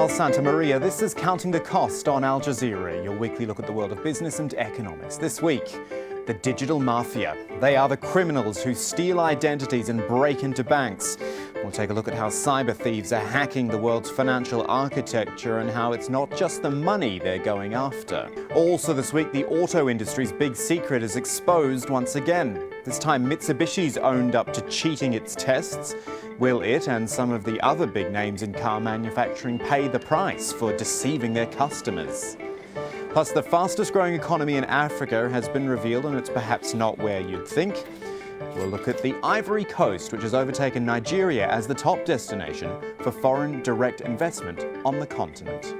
Isabel Santamaria. This is Counting the Cost on Al Jazeera, your weekly look at the world of business and economics. This week, the digital mafia. They are the criminals who steal identities and break into banks. We'll take a look at how cyber thieves are hacking the world's financial architecture and how it's not just the money they're going after. Also this week, the auto industry's big secret is exposed once again. This time, Mitsubishi's owned up to cheating its tests. Will it and some of the other big names in car manufacturing pay the price for deceiving their customers? Plus, the fastest growing economy in Africa has been revealed, and it's perhaps not where you'd think. We'll look at the Ivory Coast, which has overtaken Nigeria as the top destination for foreign direct investment on the continent.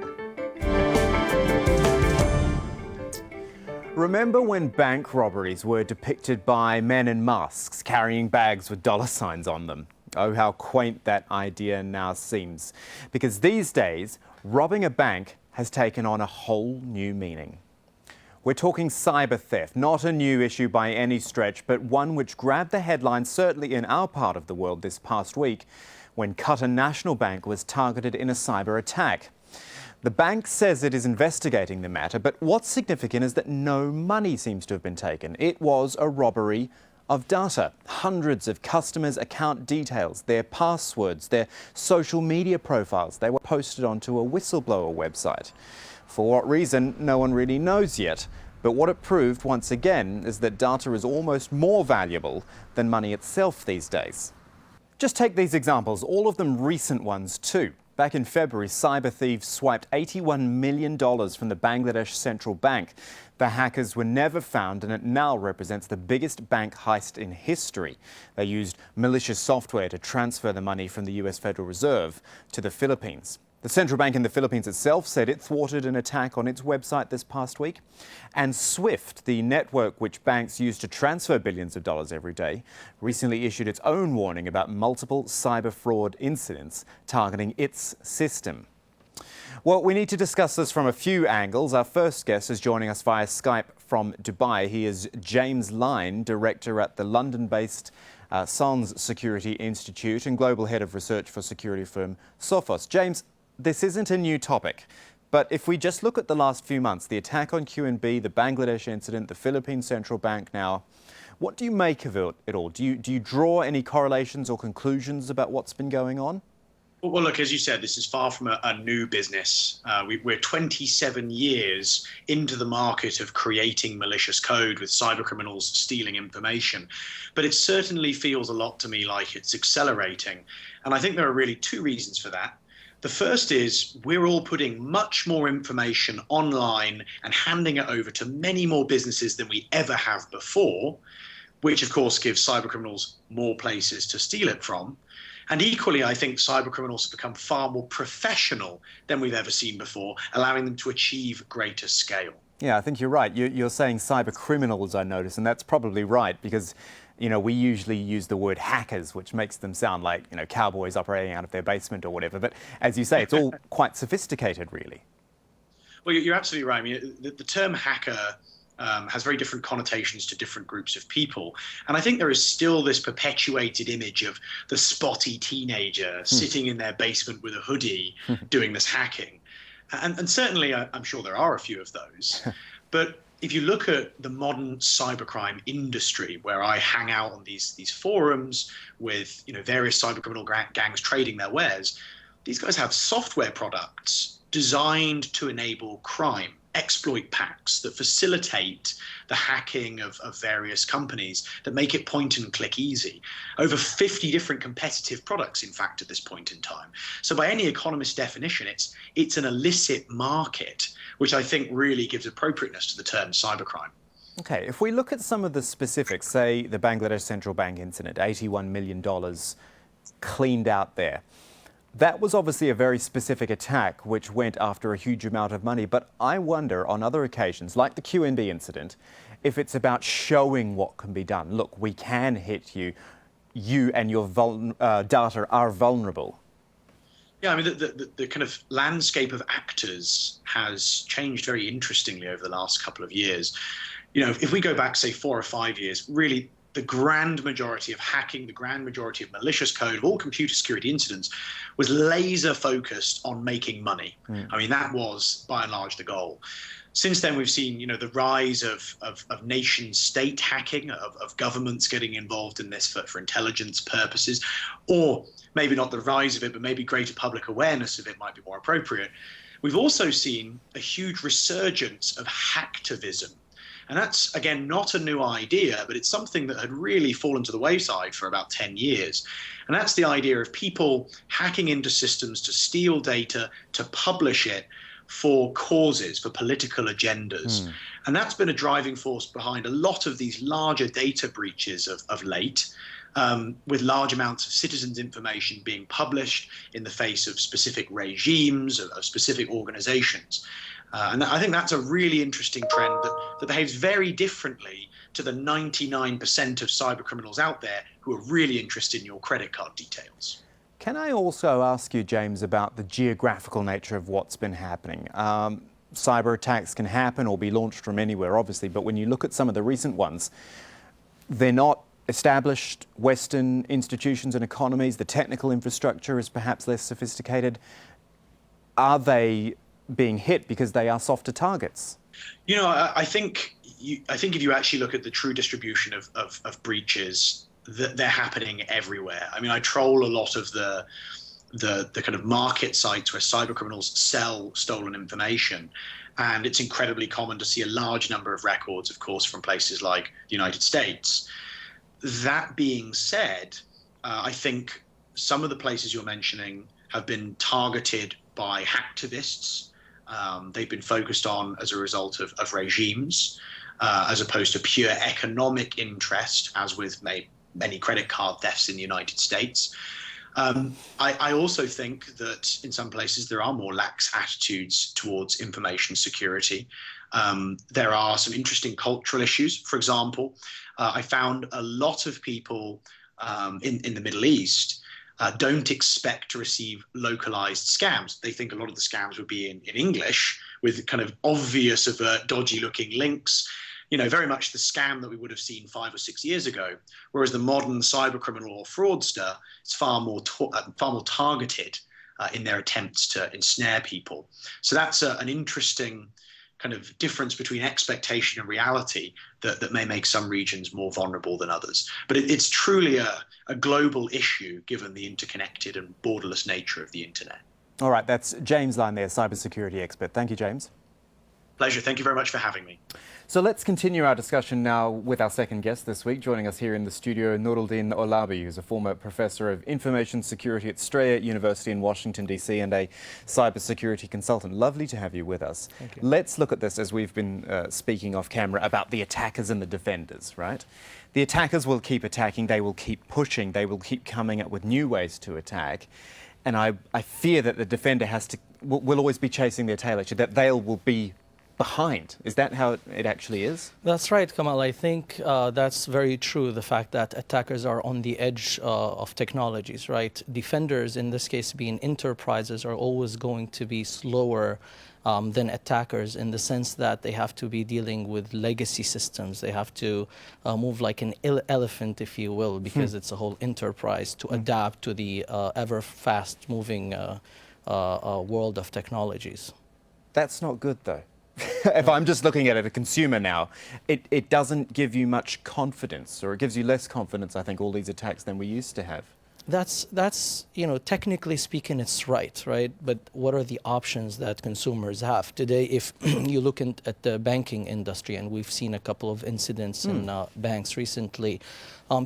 Remember when bank robberies were depicted by men in masks carrying bags with dollar signs on them? Oh, how quaint that idea now seems. Because these days, robbing a bank has taken on a whole new meaning. We're talking cyber theft, not a new issue by any stretch, but one which grabbed the headlines certainly in our part of the world this past week when Qatar National Bank was targeted in a cyber attack. The bank says it is investigating the matter, but what's significant is that no money seems to have been taken. It was a robbery of data. Hundreds of customers' account details, their passwords, their social media profiles, they were posted onto a whistleblower website. For what reason, no one really knows yet. But what it proved once again is that data is almost more valuable than money itself these days. Just take these examples, all of them recent ones too. Back in February, cyber thieves swiped $81 million from the Bangladesh Central Bank. The hackers were never found, and it now represents the biggest bank heist in history. They used malicious software to transfer the money from the US Federal Reserve to the Philippines. The central bank in the Philippines itself said it thwarted an attack on its website this past week. And SWIFT, the network which banks use to transfer billions of dollars every day, recently issued its own warning about multiple cyber fraud incidents targeting its system. Well, we need to discuss this from a few angles. Our first guest is joining us via Skype from Dubai. He is James Line, director at the London-based SANS Security Institute and global head of research for security firm Sophos. James, this isn't a new topic, but if we just look at the last few months, the attack on QNB, the Bangladesh incident, the Philippine Central Bank now, what do you make of it all? Do you draw any correlations or conclusions about what's been going on? Well, look, as you said, this is far from a new business. We're 27 years into the market of creating malicious code with cyber criminals stealing information. But it certainly feels a lot to me like it's accelerating. And I think there are really two reasons for that. The first is we're all putting much more information online and handing it over to many more businesses than we ever have before, which of course gives cyber criminals more places to steal it from. And equally, I think cyber criminals have become far more professional than we've ever seen before, allowing them to achieve greater scale. Yeah, I think you're right. You're saying cyber criminals, I notice, and that's probably right because, you know, we usually use the word hackers, which makes them sound like, you know, cowboys operating out of their basement or whatever. But as you say, it's all quite sophisticated, really. Well, you're absolutely right. I mean, the term hacker has very different connotations to different groups of people. And I think there is still this perpetuated image of the spotty teenager sitting in their basement with a hoodie doing this hacking. And certainly, I'm sure there are a few of those. But if you look at the modern cybercrime industry, where I hang out on these forums with various cybercriminal gangs trading their wares, these guys have software products designed to enable crime, exploit packs that facilitate the hacking of various companies that make it point and click easy. Over 50 different competitive products, in fact, at this point in time. So by any economist's definition, it's an illicit market, which I think really gives appropriateness to the term cybercrime. Okay, if we look at some of the specifics, say the Bangladesh Central Bank incident, $81 million cleaned out there. That was obviously a very specific attack which went after a huge amount of money. But I wonder on other occasions, like the QNB incident, if it's about showing what can be done. Look, we can hit you. You and your data are vulnerable. Yeah, I mean, the kind of landscape of actors has changed very interestingly over the last couple of years. If we go back, say, 4 or 5 years, really, the grand majority of hacking, the grand majority of malicious code, of all computer security incidents, was laser focused on making money. I mean, that was by and large the goal. Since then, we've seen, the rise of nation state hacking, of governments getting involved in this for intelligence purposes, or maybe not the rise of it, but maybe greater public awareness of it might be more appropriate. We've also seen a huge resurgence of hacktivism. And that's, again, not a new idea, but it's something that had really fallen to the wayside for about 10 years. And that's the idea of people hacking into systems to steal data, to publish it for causes, for political agendas. And that's been a driving force behind a lot of these larger data breaches of late, with large amounts of citizens' information being published in the face of specific regimes, of specific organizations. And I think that's a really interesting trend that behaves very differently to the 99% of cyber criminals out there who are really interested in your credit card details. Can I also ask you, James, about the geographical nature of what's been happening? Cyber attacks can happen or be launched from anywhere, obviously, but when you look at some of the recent ones, they're not established Western institutions and economies. The technical infrastructure is perhaps less sophisticated. Are they being hit because they are softer targets? I think if you actually look at the true distribution of breaches, they're happening everywhere. I mean, I troll a lot of the kind of market sites where cyber criminals sell stolen information, and it's incredibly common to see a large number of records, of course, from places like the United States. That being said, I think some of the places you're mentioning have been targeted by hacktivists. They've been focused on as a result of regimes, as opposed to pure economic interest, as with many credit card thefts in the United States. I also think that in some places there are more lax attitudes towards information security. There are some interesting cultural issues. For example, I found a lot of people in the Middle East don't expect to receive localized scams. They think a lot of the scams would be in English with kind of obvious, overt, dodgy looking links. Very much the scam that we would have seen 5 or 6 years ago. Whereas the modern cyber criminal or fraudster is far more targeted in their attempts to ensnare people. So that's an interesting kind of difference between expectation and reality that may make some regions more vulnerable than others. But it's truly a global issue given the interconnected and borderless nature of the internet. All right, that's James Line there, cybersecurity expert. Thank you, James. Pleasure. Thank you very much for having me. So let's continue our discussion now with our second guest this week. Joining us here in the studio, Nuruddin Olabi, who's a former professor of information security at Strayer University in Washington, D.C. and a cybersecurity consultant. Lovely to have you with us. Thank you. Let's look at this as we've been speaking off camera about the attackers and the defenders, right? The attackers will keep attacking, they will keep pushing, they will keep coming up with new ways to attack. And I fear that the defender will always be chasing their tail, actually, that they will be behind. Is that how it actually is? That's right, Kamal. I think that's very true, the fact that attackers are on the edge of technologies, right? Defenders, in this case being enterprises, are always going to be slower than attackers in the sense that they have to be dealing with legacy systems. They have to move like an elephant, if you will, because it's a whole enterprise to adapt to the ever fast-moving world of technologies. That's not good, though. If I'm just looking at it, a consumer now, it doesn't give you much confidence, or it gives you less confidence, I think, all these attacks than we used to have. That's technically speaking, it's right? But what are the options that consumers have? Today, if you look at the banking industry, and we've seen a couple of incidents in banks recently,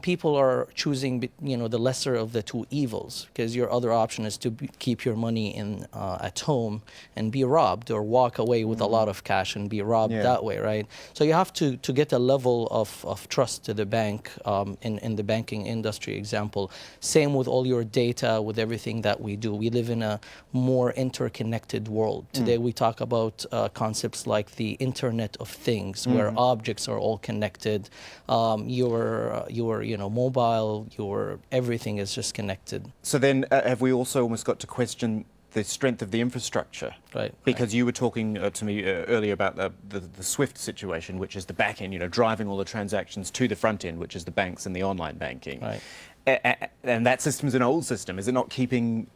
people are choosing, the lesser of the two evils, because your other option is to keep your money at home and be robbed, or walk away with a lot of cash and be robbed that way, right? So you have to get a level of trust to the bank in the banking industry example. Same with all your data, with everything that we do. We live in a more interconnected world. Today we talk about concepts like the Internet of Things, where objects are all connected. Your mobile, your everything is just connected. So then have we also almost got to question the strength of the infrastructure. Right. Because you were talking to me earlier about the SWIFT situation, which is the back end, driving all the transactions to the front end, which is the banks and the online banking. Right. And that system's an old system. Is it not keeping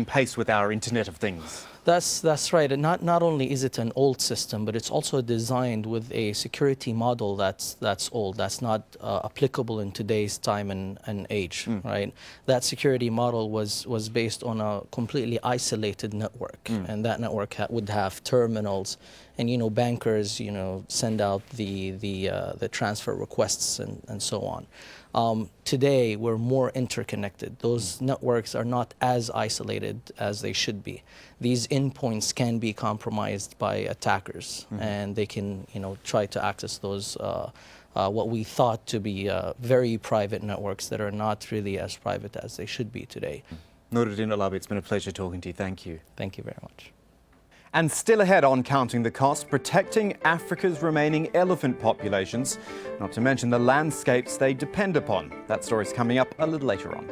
pace with our Internet of Things? That's right. And not only is it an old system, but it's also designed with a security model that's old. That's not applicable in today's time and age, right? That security model was based on a completely isolated network, and that network would have terminals, and bankers send out the transfer requests and so on. Today, we're more interconnected. Those networks are not as isolated as they should be. These endpoints can be compromised by attackers, and they can, try to access those what we thought to be very private networks that are not really as private as they should be today. Nuruddin Alabi, it's been a pleasure talking to you. Thank you. Thank you very much. And still ahead on Counting the Cost, protecting Africa's remaining elephant populations, not to mention the landscapes they depend upon. That story's coming up a little later on.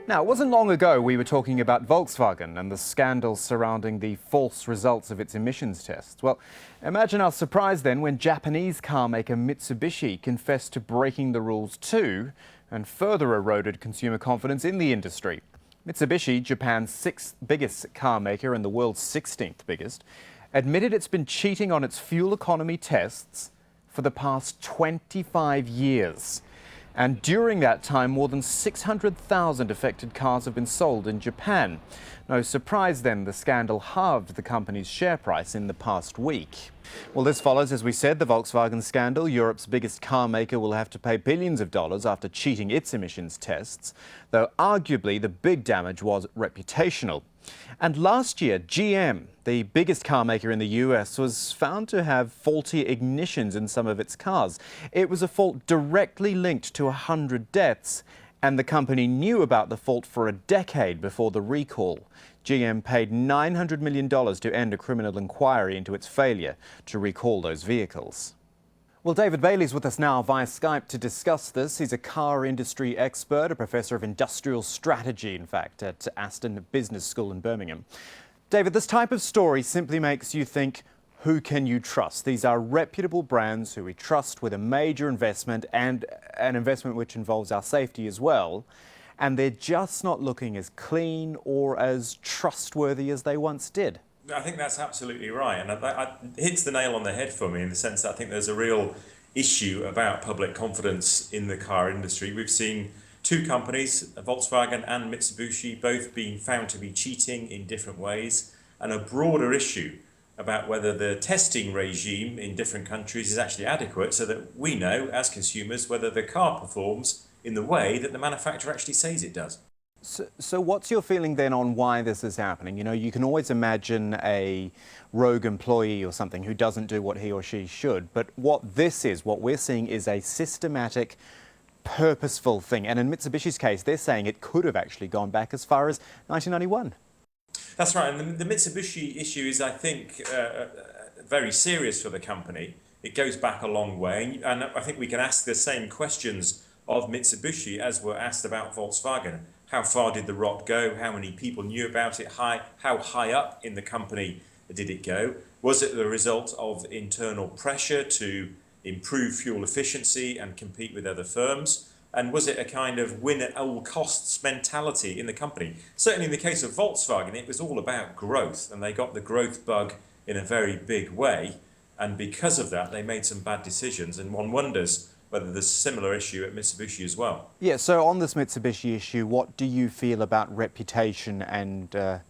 Now, it wasn't long ago we were talking about Volkswagen and the scandals surrounding the false results of its emissions tests. Well, imagine our surprise then when Japanese car maker Mitsubishi confessed to breaking the rules too, and further eroded consumer confidence in the industry. Mitsubishi, Japan's 6th biggest car maker and the world's 16th biggest, admitted it's been cheating on its fuel economy tests for the past 25 years. And during that time, more than 600,000 affected cars have been sold in Japan. No surprise then, the scandal halved the company's share price in the past week. Well, this follows, as we said, the Volkswagen scandal. Europe's biggest car maker will have to pay billions of dollars after cheating its emissions tests, though arguably the big damage was reputational. And last year, GM, the biggest car maker in the US, was found to have faulty ignitions in some of its cars. It was a fault directly linked to 100 deaths, and the company knew about the fault for a decade before the recall. GM paid $900 million to end a criminal inquiry into its failure to recall those vehicles. Well, David Bailey's with us now via Skype to discuss this. He's a car industry expert, a professor of industrial strategy, in fact, at Aston Business School in Birmingham. David, this type of story simply makes you think, who can you trust? These are reputable brands who we trust with a major investment, and an investment which involves our safety as well. And they're just not looking as clean or as trustworthy as they once did. I think that's absolutely right, and that hits the nail on the head for me in the sense that I think there's a real issue about public confidence in the car industry. We've seen two companies, Volkswagen and Mitsubishi, both being found to be cheating in different ways, and a broader issue about whether the testing regime in different countries is actually adequate so that we know as consumers whether the car performs in the way that the manufacturer actually says it does. So what's your feeling then on why this is happening? You can always imagine a rogue employee or something who doesn't do what he or she should, but what we're seeing is a systematic, purposeful thing. And in Mitsubishi's case, they're saying it could have actually gone back as far as 1991. That's right, and the Mitsubishi issue is, I think, very serious for the company. It goes back a long way, and I think we can ask the same questions of Mitsubishi as were asked about Volkswagen. How far did the rot go? How many people knew about it? How high up in the company did it go? Was it the result of internal pressure to improve fuel efficiency and compete with other firms? And was it a kind of win at all costs mentality in the company? Certainly in the case of Volkswagen, it was all about growth, and they got the growth bug in a very big way. And because of that, they made some bad decisions, and one wonders whether there's a similar issue at Mitsubishi as well. Yeah, so on this Mitsubishi issue, what do you feel about reputation and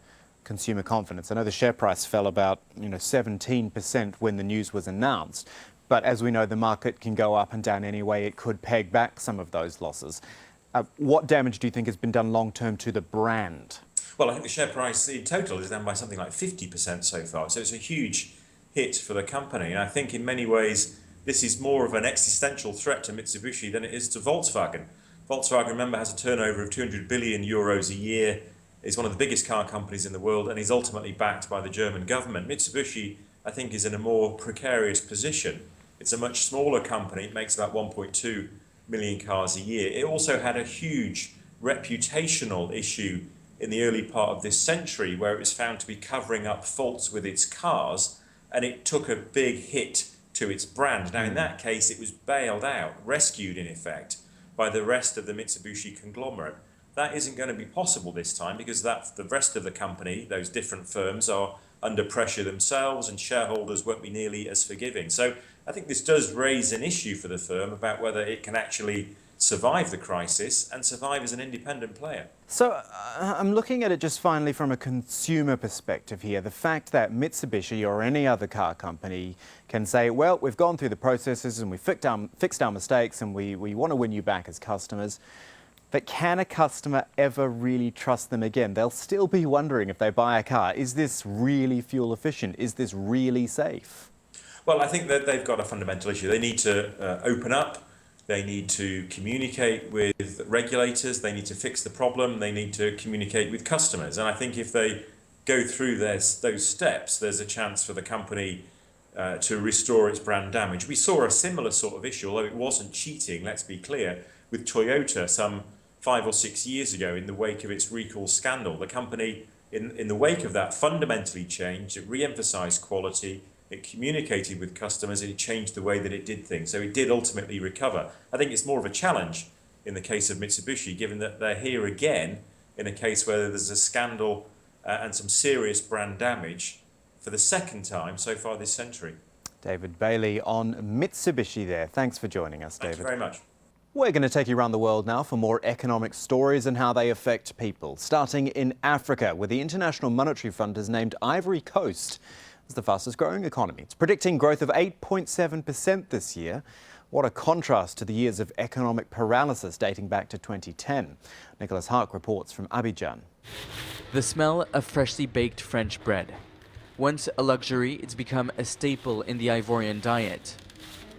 consumer confidence? I know the share price fell about 17% when the news was announced, but as we know, the market can go up and down anyway. It could peg back some of those losses. What damage do you think has been done long-term to the brand? Well, I think the share price in total is down by something like 50% so far, so it's a huge hit for the company. And I think in many ways, this is more of an existential threat to Mitsubishi than it is to Volkswagen. Volkswagen, remember, has a turnover of 200 billion euros a year, is one of the biggest car companies in the world, and is ultimately backed by the German government. Mitsubishi, I think, is in a more precarious position. It's a much smaller company. It makes about 1.2 million cars a year. It also had a huge reputational issue in the early part of this century, where it was found to be covering up faults with its cars, and it took a big hit to its brand. Now, in that case, it was bailed out, rescued in effect, by the rest of the Mitsubishi conglomerate. That isn't going to be possible this time, because the rest of the company, those different firms, are under pressure themselves, and shareholders won't be nearly as forgiving. So I think this does raise an issue for the firm about whether it can actually survive the crisis and survive as an independent player. So I'm looking at it just finally from a consumer perspective here. The fact that Mitsubishi or any other car company can say, well, we've gone through the processes and we fixed our mistakes and we want to win you back as customers. But can a customer ever really trust them again? They'll still be wondering if they buy a car, is this really fuel efficient? Is this really safe? Well, I think that they've got a fundamental issue. They need to open up. They need to communicate with regulators, they need to fix the problem, they need to communicate with customers. And I think if they go through those steps, there's a chance for the company to restore its brand damage. We saw a similar sort of issue, although it wasn't cheating, let's be clear, with Toyota some 5 or 6 years ago in the wake of its recall scandal. The company, in the wake of that, fundamentally changed. It re-emphasized quality. It communicated with customers, and it changed the way that it did things. So it did ultimately recover. I think it's more of a challenge in the case of Mitsubishi, given that they're here again in a case where there's a scandal and some serious brand damage for the second time so far this century. David Bailey on Mitsubishi there. Thanks for joining us, David. Thank you very much. We're going to take you around the world now for more economic stories and how they affect people. Starting in Africa, where the International Monetary Fund has named Ivory Coast as the fastest growing economy. It's predicting growth of 8.7% this year. What a contrast to the years of economic paralysis dating back to 2010. Nicholas Hark reports from Abidjan. The smell of freshly baked French bread. Once a luxury, it's become a staple in the Ivorian diet,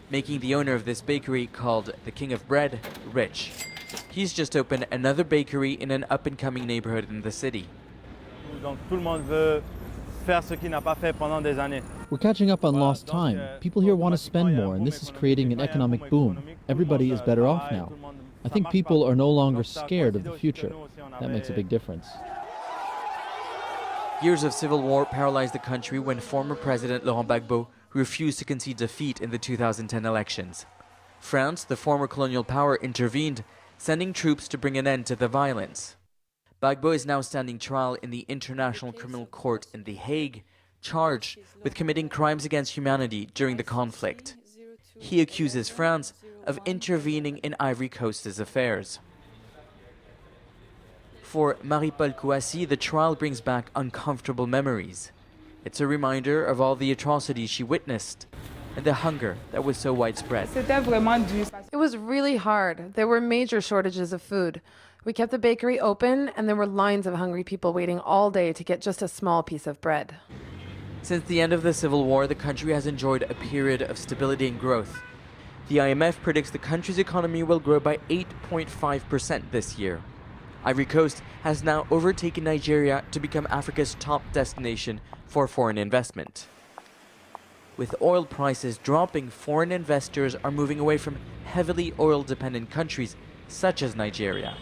making the owner of this bakery, called the King of Bread, rich. He's just opened another bakery in an up-and-coming neighborhood in the city. We're catching up on lost time. People here want to spend more, and this is creating an economic boom. Everybody is better off now. I think people are no longer scared of the future. That makes a big difference. Years of civil war paralyzed the country when former President Laurent Gbagbo refused to concede defeat in the 2010 elections. France, the former colonial power, intervened, sending troops to bring an end to the violence. Gbagbo is now standing trial in the International Criminal Court in The Hague, charged with committing crimes against humanity during the conflict. He accuses France of intervening in Ivory Coast's affairs. For Marie-Paul Kouassi, the trial brings back uncomfortable memories. It's a reminder of all the atrocities she witnessed and the hunger that was so widespread. It was really hard. There were major shortages of food. We kept the bakery open, and there were lines of hungry people waiting all day to get just a small piece of bread. Since the end of the civil war, the country has enjoyed a period of stability and growth. The IMF predicts the country's economy will grow by 8.5% this year. Ivory Coast has now overtaken Nigeria to become Africa's top destination for foreign investment. With oil prices dropping, foreign investors are moving away from heavily oil-dependent countries such as Nigeria.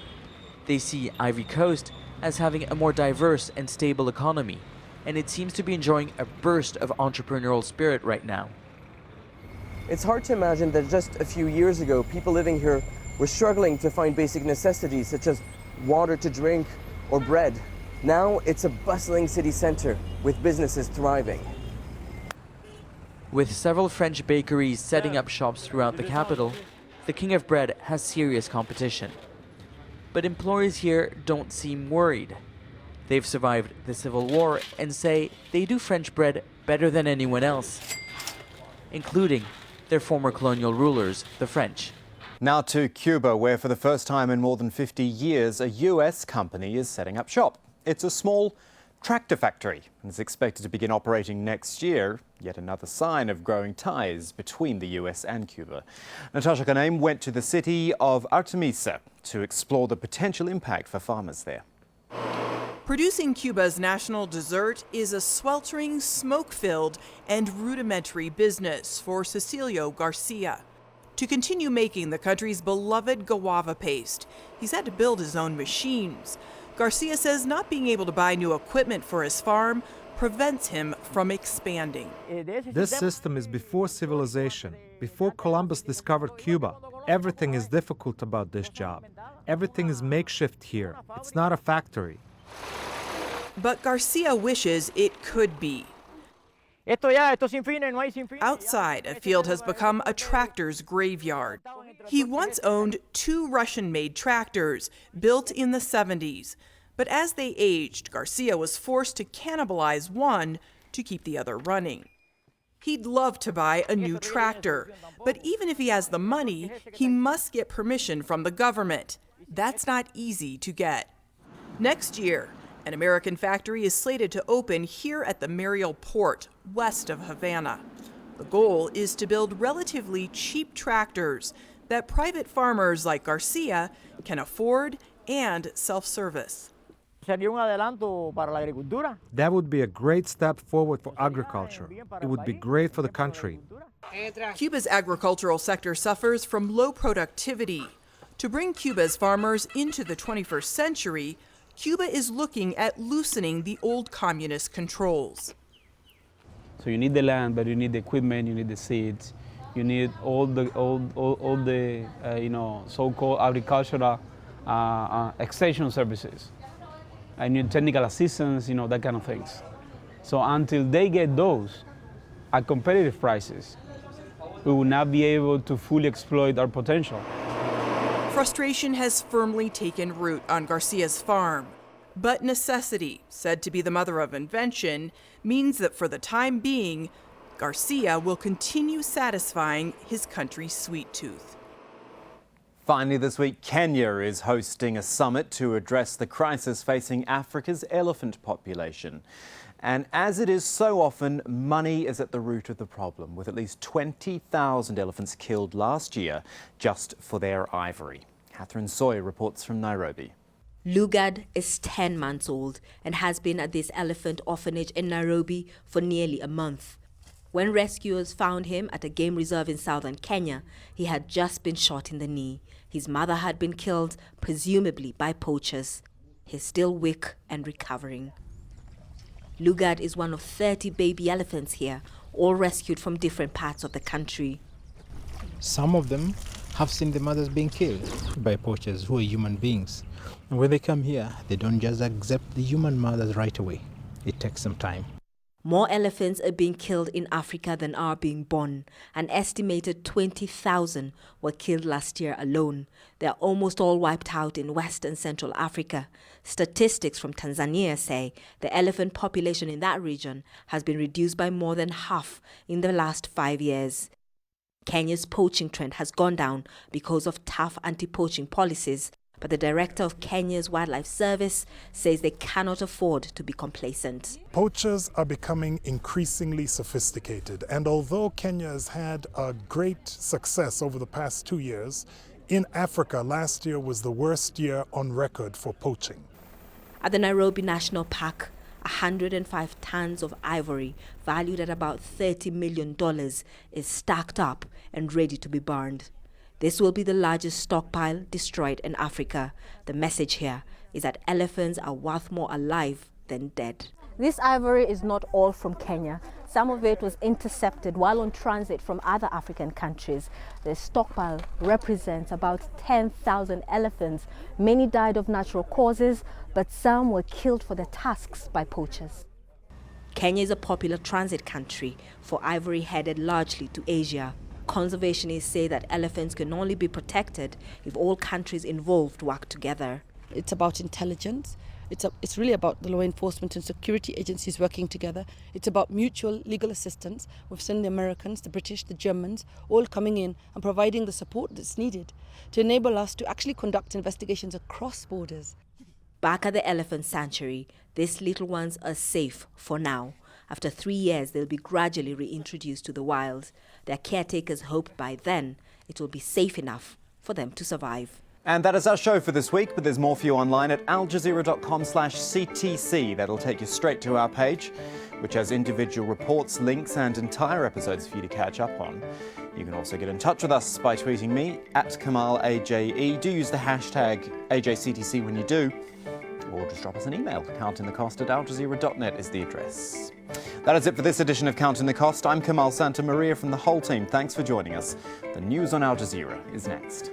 They see Ivory Coast as having a more diverse and stable economy, and it seems to be enjoying a burst of entrepreneurial spirit right now. It's hard to imagine that just a few years ago, people living here were struggling to find basic necessities such as water to drink or bread. Now it's a bustling city center with businesses thriving. With several French bakeries setting up shops throughout the capital, the King of Bread has serious competition. But employees here don't seem worried. They've survived the Civil War and say they do French bread better than anyone else, including their former colonial rulers, the French. Now to Cuba, where for the first time in more than 50 years, a US company is setting up shop. It's a small tractor factory and is expected to begin operating next year, yet another sign of growing ties between the US and Cuba. Natasha Kanem went to the city of Artemisa to explore the potential impact for farmers there. Producing Cuba's national dessert is a sweltering, smoke-filled and rudimentary business for Cecilio Garcia. To continue making the country's beloved guava paste, he's had to build his own machines. Garcia says not being able to buy new equipment for his farm prevents him from expanding. This system is before civilization, before Columbus discovered Cuba. Everything is difficult about this job. Everything is makeshift here. It's not a factory. But Garcia wishes it could be. Outside, a field has become a tractor's graveyard. He once owned 2 Russian-made tractors, built in the 70s. But as they aged, Garcia was forced to cannibalize one to keep the other running. He'd love to buy a new tractor, but even if he has the money, he must get permission from the government. That's not easy to get. Next year, an American factory is slated to open here at the Mariel Port, west of Havana. The goal is to build relatively cheap tractors that private farmers like Garcia can afford and self-service. That would be a great step forward for agriculture. It would be great for the country. Cuba's agricultural sector suffers from low productivity. To bring Cuba's farmers into the 21st century, Cuba is looking at loosening the old communist controls. So you need the land, but you need the equipment, you need the seeds, you need all the so-called agricultural extension services. I need technical assistance, that kind of things. So until they get those at competitive prices, we will not be able to fully exploit our potential. Frustration has firmly taken root on Garcia's farm. But necessity, said to be the mother of invention, means that for the time being, Garcia will continue satisfying his country's sweet tooth. Finally this week, Kenya is hosting a summit to address the crisis facing Africa's elephant population. And as it is so often, money is at the root of the problem, with at least 20,000 elephants killed last year just for their ivory. Catherine Sawyer reports from Nairobi. Lugard is 10 months old and has been at this elephant orphanage in Nairobi for nearly a month. When rescuers found him at a game reserve in southern Kenya, he had just been shot in the knee. His mother had been killed, presumably by poachers. He's still weak and recovering. Lugard is one of 30 baby elephants here, all rescued from different parts of the country. Some of them have seen the mothers being killed by poachers who are human beings. And when they come here, they don't just accept the human mothers right away. It takes some time. More elephants are being killed in Africa than are being born. An estimated 20,000 were killed last year alone. They are almost all wiped out in West and Central Africa. Statistics from Tanzania say the elephant population in that region has been reduced by more than half in the last 5 years. Kenya's poaching trend has gone down because of tough anti-poaching policies, but the director of Kenya's Wildlife Service says they cannot afford to be complacent. Poachers are becoming increasingly sophisticated, and although Kenya has had a great success over the past 2 years, in Africa last year was the worst year on record for poaching. At the Nairobi National Park, 105 tons of ivory, valued at about $30 million, is stacked up and ready to be burned. This will be the largest stockpile destroyed in Africa. The message here is that elephants are worth more alive than dead. This ivory is not all from Kenya. Some of it was intercepted while on transit from other African countries. The stockpile represents about 10,000 elephants. Many died of natural causes, but some were killed for their tusks by poachers. Kenya is a popular transit country for ivory headed largely to Asia. Conservationists say that elephants can only be protected if all countries involved work together. It's about intelligence. It's really about the law enforcement and security agencies working together. It's about mutual legal assistance. We've seen the Americans, the British, the Germans, all coming in and providing the support that's needed to enable us to actually conduct investigations across borders. Back at the elephant sanctuary, these little ones are safe for now. After 3 years, they'll be gradually reintroduced to the wild. Their caretakers hope by then it will be safe enough for them to survive. And that is our show for this week, but there's more for you online at aljazeera.com/CTC. That'll take you straight to our page, which has individual reports, links and entire episodes for you to catch up on. You can also get in touch with us by tweeting me at KamalAJE. Do use the hashtag AJCTC when you do, or just drop us an email. countingthecost@aljazeera.net is the address. That is it for this edition of Counting the Cost. I'm Kamal Santamaria from the whole team. Thanks for joining us. The news on Al Jazeera is next.